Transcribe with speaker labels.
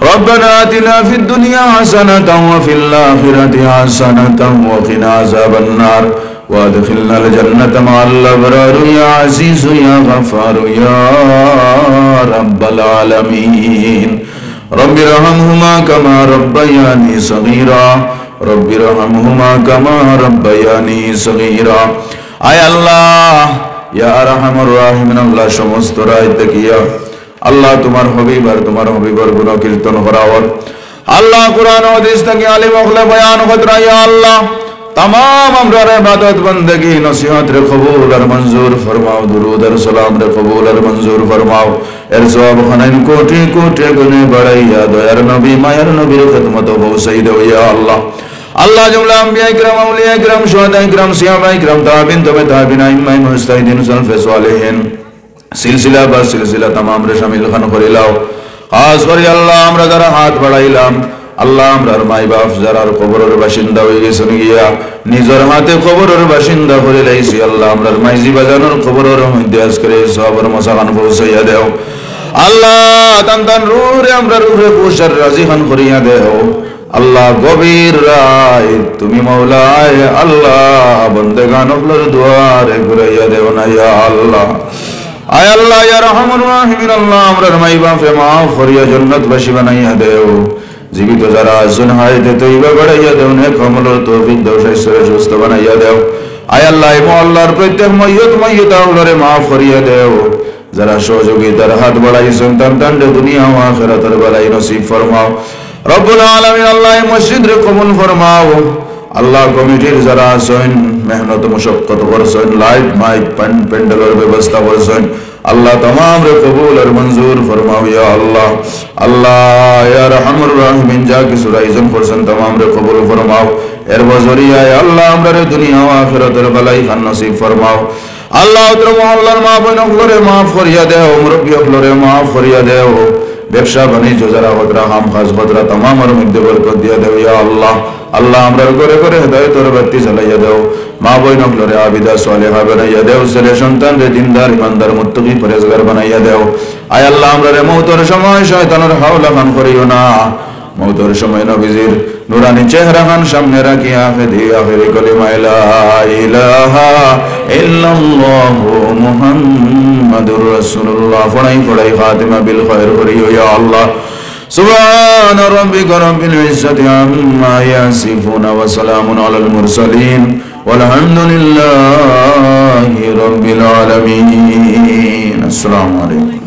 Speaker 1: ربنا آتنا في الدنيا حسنة وفي الآخرة حسنة وقنا عذاب النار وادخلنا الجنة مع الأبرار يا عزيز يا غفار يا رب العالمين رب ارحمهما كما ربياني صغيرا رب ارحمهما كما ربياني صغيرا আয় আল্লাহ ইয়া আরহামুর রাহিমিন আল্লাহ সমস্ত রায় দেখিয়া আল্লাহ তোমার হবিবার গুণ কীর্তন করাওয়ার আল্লাহ কুরআন ও হাদিস থেকে আলিম ওগলে বয়ান করা ইয়া আল্লাহ तमाम আমরার ইবাদত বندگی নসিহত রে কবুল আর মঞ্জুর ফরমাও দুরূদ আর সালাম রে কবুল আর মঞ্জুর ফরমাও এর সওয়াব খানাইন কোটি কোটি গুণে বাড়াইয়া দয়ার নবী মায়ার নবীর খিদমত পৌঁছাই দাও ইয়া আল্লাহ আল্লাহ জুমলা আম্বিয়া ইকরাম আউলিয়া ইকরাম শুহাদা ইকরাম সিহাবা ইকরাম তাবিন তবে তাবিন আইম্মাই মুজতাহিদিন সালফে সালেহিন সিলসিলা বা সিলসিলা तमाम রে শামিল খান করিলাও খাস করে আল্লাহ আমরা যারা হাত বাড়াইলাম আল্লাহ আমরার মাই বাপ যারার কবরের বাসিন্দা হয়ে গেছেন গিয়া নিজের হাতে কবরের বাসিন্দা করে লাইছি আল্লাহ আমরার মাইজি বাজানোর কবরের মধ্যে আজকে সবর মশাখান পৌঁছাইয়া দেও আল্লাহ তান তান রুরে আমরা রুরে পুষার রাজি খান করিয়া দেও আল্লাহ গভীর রায় তুমি মওলায় আল্লাহ বন্দেগান আপনার দুয়ারে ঘুরাইয়া দেও না ইয়া আল্লাহ আয় আল্লাহ ইয়া রহমান রাহিমিন আল্লাহ আমরার মাই বাপে মাফ করিয়া জান্নাতবাসী বানাইয়া দেও জীবিত যারা আছেন হায়াতে তৈবা বাড়াইয়া দেও নেক আমলের তৌফিক দাও সুস্থ সুস্থ বানাইয়া দেও আয় আল্লাহ এই মহল্লার প্রত্যেক মাইয়িত আওলারে মাফ করিয়া দেও যারা সহযোগিতার হাত বাড়াইছেন তান দুনিয়া ও আখিরাতের বালাই নসিব ফরমাও রব্বুল আলামিন আল্লাহ এই মসজিদ রে কবুল ফরমাও আল্লাহ কমিটির যারা আছেন মেহনত মুশাক্কাত করছেন লাইট মাইক প্যান্ডেলের ব্যবস্থা করছেন আল্লাহ तमाम রে কবুল আর মঞ্জুর ফরমাও ইয়া আল্লাহ আল্লাহ ইয়া রহমানুর রহিম যা কিছু আয়োজন করছেন तमाम রে কবুল ফরমাও এর বজরিয়ায় আল্লাহ আমরে দুনিয়া ও আখিরাতের বালাই খান নসিব ফরমাও আল্লাহ তোর মহল্লার মা বোন গুলোরে maaf করিয়া দাও মুরব্বি গুলোরে maaf করিয়া দাও ব্যবসা বাণিজ্য যারা হদরা হাম খাস হদরা तमाम এর মধ্যে বরকত দিয়া দাও ইয়া আল্লাহ আল্লাহ আমরার করে করে হেদায়েতের বাতি জ্বালাইয়া দাও মা বোন গুলোরে আবিদা সালেহা বানাইয়া দাও ছেলে সন্তান রে দিনদার ইমানদার মুত্তাকি পরহেজগার বানাইয়া দাও আয় আল্লাহ আমরারে মওতের সময় শয়তানের হাওলা খান করিও না মওতের সময় নবীজির নুরানি চেহারা খান সামনে রাখিয়া আখিরি কলিমা লা ইলাহা ইল্লাল্লাহু মুহাম্মাদুর রাসূলুল্লাহ পড়াই খাতিমা বিল খায়র করিও ইয়া আল্লাহ سبحان ربك رب العزة عما يصفون وسلام على المرسلين والحمد لله رب العالمين السلام عليكم